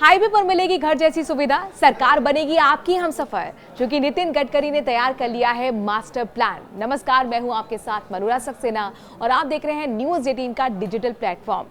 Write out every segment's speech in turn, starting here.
Highway पर मिलेगी घर जैसी सुविधा, सरकार बनेगी आपकी हमसफर। क्योंकि नितिन गडकरी ने तैयार कर लिया है मास्टर प्लान। नमस्कार, मैं हूं आपके साथ मनुरा सक्सेना और आप देख रहे हैं न्यूज़ 18 का डिजिटल प्लेटफॉर्म।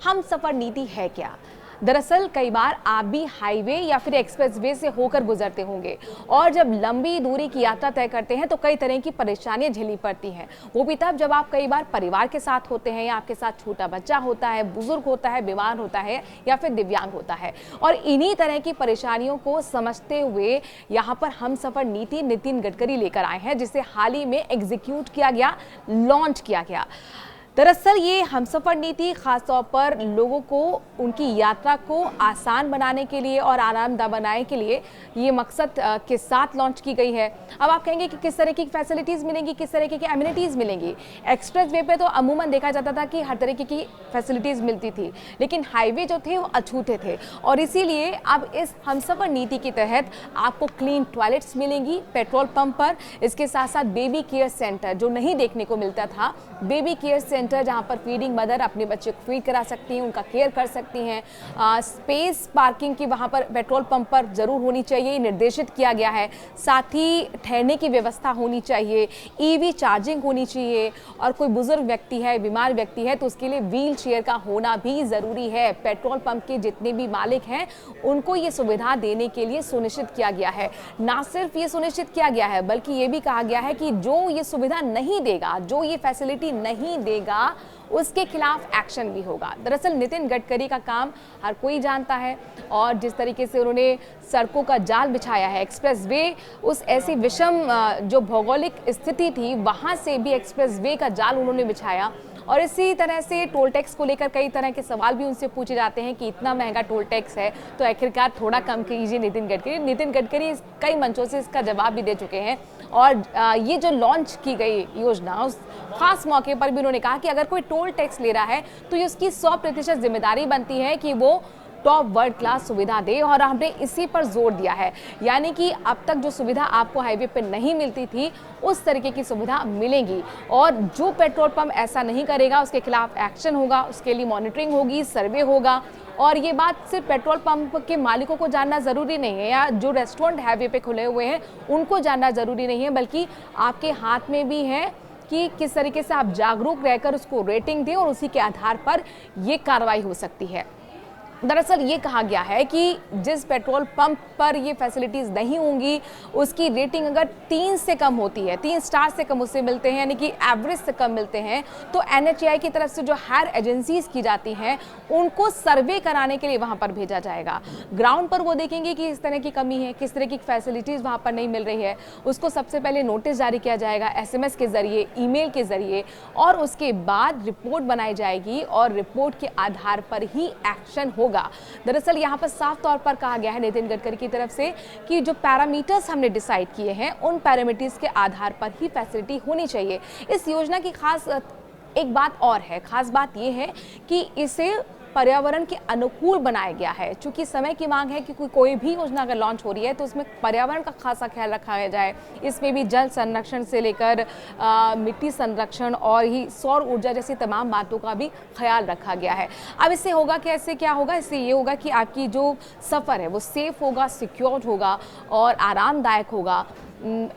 हमसफर नीति है क्या? दरअसल कई बार आप भी हाईवे या फिर एक्सप्रेसवे से होकर गुजरते होंगे और जब लंबी दूरी की यात्रा तय करते हैं तो कई तरह की परेशानियां झेलनी पड़ती हैं। वो भी तब जब आप कई बार परिवार के साथ होते हैं या आपके साथ छोटा बच्चा होता है, बुजुर्ग होता है, बीमार होता है या फिर दिव्यांग होता है। और इन्हीं तरह की परेशानियों को समझते हुए यहाँ पर हमसफर नीति नितिन गडकरी लेकर आए हैं, जिसे हाल ही में एग्जीक्यूट किया गया, लॉन्च किया गया। दरअसल ये हमसफर नीति खासतौर पर लोगों को उनकी यात्रा को आसान बनाने के लिए और आरामदायक बनाने के लिए ये मकसद के साथ लॉन्च की गई है। अब आप कहेंगे कि किस तरह की फैसिलिटीज़ मिलेंगी, किस तरह की एमिनिटीज़ मिलेंगी। एक्सप्रेसवे पे तो अमूमन देखा जाता था कि हर तरीके की फैसिलिटीज़ मिलती थी, लेकिन हाईवे जो थे वो अछूते थे। और इसीलिए अब इस हमसफर नीति के तहत आपको क्लीन टॉयलेट्स मिलेंगी पेट्रोल पंप पर। इसके साथ साथ बेबी केयर सेंटर, जो नहीं देखने को मिलता था, बेबी केयर सेंटर जहां पर फीडिंग मदर अपने बच्चे को फीड करा सकती हैं, उनका केयर कर सकती हैं। स्पेस पार्किंग की वहां पर पेट्रोल पंप पर जरूर होनी चाहिए, निर्देशित किया गया है। साथ ही ठहरने की व्यवस्था होनी चाहिए, ईवी चार्जिंग होनी चाहिए और कोई बुजुर्ग व्यक्ति है, बीमार व्यक्ति है तो उसके लिए व्हील चेयर का होना भी जरूरी है। पेट्रोल पंप के जितने भी मालिक हैं उनको ये सुविधा देने के लिए सुनिश्चित किया गया है। ना सिर्फ ये सुनिश्चित किया गया है बल्कि ये भी कहा गया है कि जो ये सुविधा नहीं देगा, जो ये फैसिलिटी नहीं देगा, उसके खिलाफ एक्शन भी होगा। दरअसल नितिन गडकरी का काम हर कोई जानता है और जिस तरीके से उन्होंने सड़कों का जाल बिछाया है, एक्सप्रेसवे उस ऐसी विषम जो भौगोलिक स्थिति थी वहां से भी एक्सप्रेसवे का जाल उन्होंने बिछाया। और इसी तरह से टोल टैक्स को लेकर कई तरह के सवाल भी उनसे पूछे जाते हैं कि इतना महंगा टोल टैक्स है तो आखिरकार थोड़ा कम कीजिए नितिन गडकरी। नितिन गडकरी कई मंचों से इसका जवाब भी दे चुके हैं और ये जो लॉन्च की गई योजना, उस खास मौके पर भी उन्होंने कहा कि अगर कोई टोल टैक्स ले रहा है तो ये उसकी 100% जिम्मेदारी बनती है कि वो टॉप वर्ल्ड क्लास सुविधा दे। और हमने इसी पर जोर दिया है, यानी कि अब तक जो सुविधा आपको हाईवे पे नहीं मिलती थी उस तरीके की सुविधा मिलेगी। और जो पेट्रोल पंप ऐसा नहीं करेगा उसके खिलाफ एक्शन होगा, उसके लिए मॉनिटरिंग होगी, सर्वे होगा। और ये बात सिर्फ पेट्रोल पंप के मालिकों को जानना ज़रूरी नहीं है या जो रेस्टोरेंट हाईवे पे खुले हुए हैं उनको जानना ज़रूरी नहीं है, बल्कि आपके हाथ में भी है कि किस तरीके से आप जागरूक रहकर उसको रेटिंग दें और उसी के आधार पर ये कार्रवाई हो सकती है। दरअसल ये कहा गया है कि जिस पेट्रोल पंप पर ये फैसिलिटीज़ नहीं होंगी उसकी रेटिंग अगर 3 से कम होती है, 3 स्टार से कम उससे मिलते हैं, यानी कि एवरेज से कम मिलते हैं, तो NHAI की तरफ से जो हायर एजेंसीज की जाती हैं उनको सर्वे कराने के लिए वहाँ पर भेजा जाएगा। ग्राउंड पर वो देखेंगे कि इस तरह की कमी है, किस तरह की फैसिलिटीज़ वहाँ पर नहीं मिल रही है। उसको सबसे पहले नोटिस जारी किया जाएगा SMS के ज़रिए, ईमेल के ज़रिए, और उसके बाद रिपोर्ट बनाई जाएगी और रिपोर्ट के आधार पर ही एक्शन होगा। दरअसल यहाँ पर साफ तौर पर कहा गया है नितिन गडकरी की तरफ से कि जो पैरामीटर्स हमने डिसाइड किए हैं उन पैरामीटर्स के आधार पर ही फैसिलिटी होनी चाहिए। इस योजना की खास एक बात और है, खास बात यह है कि इसे पर्यावरण के अनुकूल बनाया गया है। चूंकि समय की मांग है कि कोई भी योजना अगर लॉन्च हो रही है तो उसमें पर्यावरण का खासा ख्याल रखा जाए। इसमें भी जल संरक्षण से लेकर मिट्टी संरक्षण और ही सौर ऊर्जा जैसी तमाम बातों का भी ख्याल रखा गया है। अब इससे होगा कि ऐसे क्या होगा, इससे ये होगा कि आपकी जो सफ़र है वो सेफ होगा, सिक्योर होगा और आरामदायक होगा,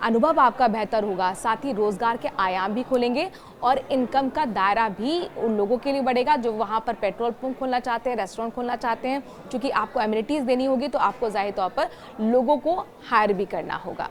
अनुभव आपका बेहतर होगा। साथ ही रोजगार के आयाम भी खुलेंगे और इनकम का दायरा भी उन लोगों के लिए बढ़ेगा जो वहाँ पर पेट्रोल पंप खोलना चाहते हैं, रेस्टोरेंट खोलना चाहते हैं। क्योंकि आपको एमिनिटीज़ देनी होगी तो आपको ज़ाहिर तौर पर लोगों को हायर भी करना होगा।